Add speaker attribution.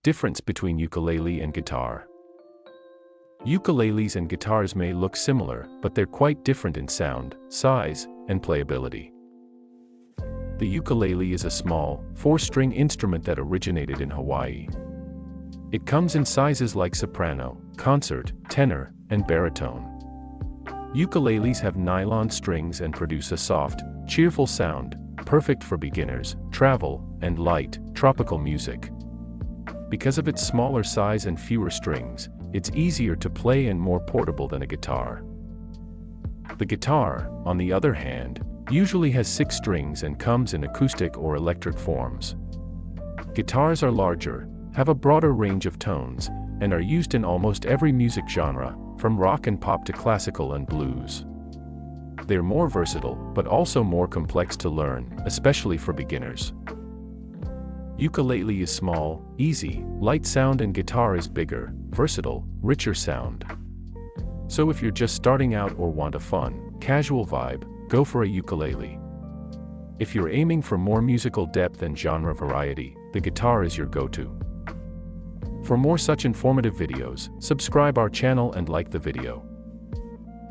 Speaker 1: Difference between ukulele and guitar. Ukuleles and guitars may look similar, but they're quite different in sound, size, and playability. The ukulele is a small, 4-string instrument that originated in Hawaii. It comes in sizes like soprano, concert, tenor, and baritone. Ukuleles have nylon strings and produce a soft, cheerful sound, perfect for beginners, travel, and light, tropical music. Because of its smaller size and fewer strings, it's easier to play and more portable than a guitar. The guitar, on the other hand, usually has 6 strings and comes in acoustic or electric forms. Guitars are larger, have a broader range of tones, and are used in almost every music genre, from rock and pop to classical and blues. They're more versatile, but also more complex to learn, especially for beginners. Ukulele is small, easy, light sound, and guitar is bigger, versatile, richer sound. So if you're just starting out or want a fun, casual vibe, go for a ukulele. If you're aiming for more musical depth and genre variety, the guitar is your go-to. For more such informative videos, subscribe our channel and like the video.